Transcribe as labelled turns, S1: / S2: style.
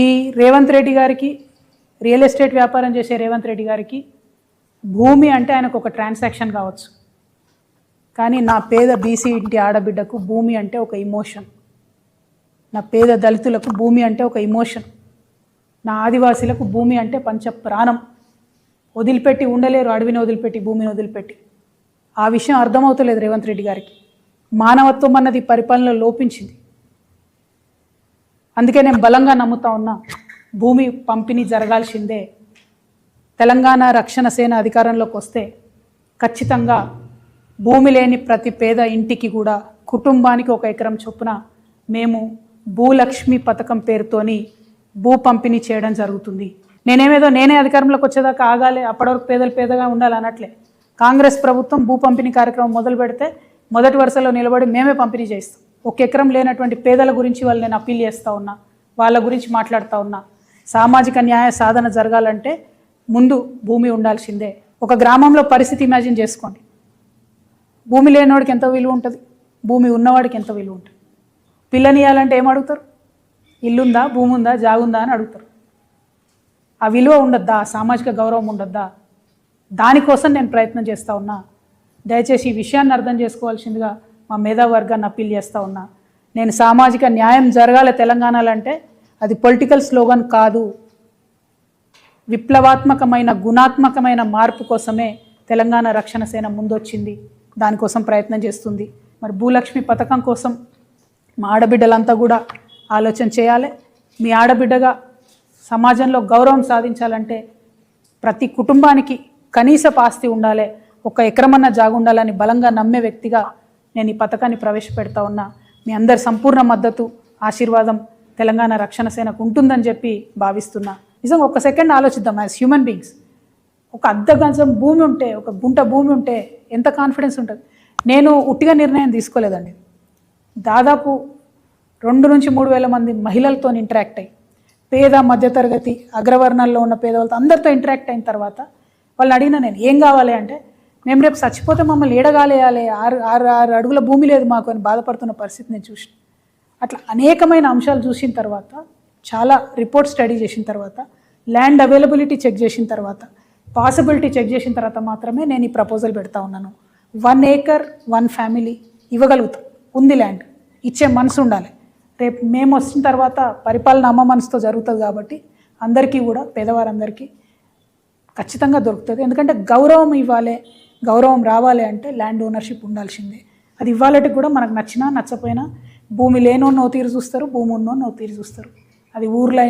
S1: ఈ రేవంత్ రెడ్డి గారికి, real estate వ్యాపారం చేసే రేవంత్ రెడ్డి గారికి భూమి అంటే ఆయనకు ఒక ట్రాన్సాక్షన్ కావచ్చు, కానీ నా పేద బీసీ ఇంటి ఆడబిడ్డకు భూమి అంటే ఒక ఇమోషన్. నా పేద దళితులకు భూమి అంటే ఒక ఇమోషన్. నా ఆదివాసీలకు భూమి అంటే పంచ ప్రాణం. వదిలిపెట్టి ఉండలేరు, అడవిని వదిలిపెట్టి, భూమిని వదిలిపెట్టి. ఆ విషయం అర్థమవుతలేదు రేవంత్ రెడ్డి గారికి. మానవత్వం అన్నది పరిపాలనలో లోపించింది. అందుకే నేను బలంగా నమ్ముతా ఉన్నా, భూమి పంపిణీ జరగాల్సిందే. తెలంగాణ రక్షణ సేన అధికారంలోకి వస్తే ఖచ్చితంగా భూమి లేని ప్రతి పేద ఇంటికి కూడా కుటుంబానికి 1 ఎకరం చొప్పున మేము భూలక్ష్మి పథకం పేరుతోని భూ పంపిణీ చేయడం జరుగుతుంది. నేనే అధికారంలోకి వచ్చేదాకా ఆగాలి, అప్పటి వరకు పేదలు పేదగా ఉండాలి అనట్లే. కాంగ్రెస్ ప్రభుత్వం భూ పంపిణీ కార్యక్రమం మొదలు పెడితే మొదటి వరుసలో నిలబడి మేమే పంపిణీ చేస్తాం. 1 ఎకరం లేనటువంటి పేదల గురించి వాళ్ళు నేను అప్పీల్ చేస్తూ ఉన్నా, వాళ్ళ గురించి మాట్లాడుతూ ఉన్నా. సామాజిక న్యాయ సాధన జరగాలంటే ముందు భూమి ఉండాల్సిందే. ఒక గ్రామంలో పరిస్థితి ఇమాజిన్ చేసుకోండి. భూమి లేనివాడికి ఎంత విలువ ఉంటుంది, భూమి ఉన్నవాడికి ఎంత విలువ ఉంటుంది. పిల్లనియాలంటే ఏం అడుగుతారు? ఇల్లుందా, భూమి ఉందా, జాగుందా అని అడుగుతారు. ఆ విలువ ఉండద్దా, సామాజిక గౌరవం ఉండద్దా? దానికోసం నేను ప్రయత్నం చేస్తూ ఉన్నా. దయచేసి ఈ విషయాన్ని అర్థం చేసుకోవాల్సిందిగా మా మేధావర్గాన్ని అప్పీల్ చేస్తూ ఉన్నా. నేను సామాజిక న్యాయం జరగాలి తెలంగాణలో అంటే అది పొలిటికల్ స్లోగన్ కాదు. విప్లవాత్మకమైన, గుణాత్మకమైన మార్పు కోసమే తెలంగాణ రక్షణ సేన ముందొచ్చింది. దానికోసం ప్రయత్నం చేస్తుంది. మరి భూలక్ష్మి పథకం కోసం మా ఆడబిడ్డలంతా కూడా ఆలోచన చేయాలి. మీ ఆడబిడ్డగా సమాజంలో గౌరవం సాధించాలంటే ప్రతి కుటుంబానికి కనీసపు ఆస్తి ఉండాలి, 1 ఎకరమన్న జాగు ఉండాలని బలంగా నమ్మే వ్యక్తిగా నేను ఈ పథకాన్ని ప్రవేశపెడతా ఉన్నా. మీ అందరి సంపూర్ణ మద్దతు, ఆశీర్వాదం తెలంగాణ రక్షణ సేనకు ఉంటుందని చెప్పి భావిస్తున్నా. నిజంగా 1 సెకండ్ ఆలోచిద్దాం. యాజ్ హ్యూమన్ బీయింగ్స్, 1 అర్ధ గజం భూమి ఉంటే, 1 గుంట భూమి ఉంటే ఎంత కాన్ఫిడెన్స్ ఉంటుంది. నేను ఉట్టిగా నిర్ణయం తీసుకోలేదండి. దాదాపు 2 నుంచి 3 వేల మంది మహిళలతో ఇంటరాక్ట్ అయ్యి, పేద మధ్యతరగతి అగ్రవర్ణాల్లో ఉన్న పేదవాళ్ళతో అందరితో ఇంటరాక్ట్ అయిన తర్వాత వాళ్ళని అడిగినా, నేను ఏం కావాలి అంటే, మేము రేపు చచ్చిపోతే మమ్మల్ని ఏడగాలేయాలి, 6 అడుగుల భూమి లేదు మాకు అని బాధపడుతున్న పరిస్థితి నేను చూసిన. అట్లా అనేకమైన అంశాలు చూసిన తర్వాత, చాలా రిపోర్ట్ స్టడీ చేసిన తర్వాత, ల్యాండ్ అవైలబిలిటీ చెక్ చేసిన తర్వాత, పాసిబిలిటీ చెక్ చేసిన తర్వాత మాత్రమే నేను ఈ ప్రపోజల్ పెడతా ఉన్నాను. 1 ఏకర్ 1 ఫ్యామిలీ ఇవ్వగలుగుతాం. ఉంది ల్యాండ్, ఇచ్చే మనసు ఉండాలి. రేపు మేము వచ్చిన తర్వాత పరిపాలన అమ్మ మనసుతో జరుగుతుంది కాబట్టి అందరికీ కూడా, పేదవారందరికీ ఖచ్చితంగా దొరుకుతుంది. ఎందుకంటే గౌరవం ఇవ్వాలి, గౌరవం రావాలి అంటే ల్యాండ్ ఓనర్షిప్ ఉండాల్సిందే. అది ఇవ్వాలంటే కూడా మనకు నచ్చినా నచ్చపోయినా భూమి లేనో నో తీరు చూస్తారు, భూమి ఉన్నో నో తీరు చూస్తారు. అది ఊర్లో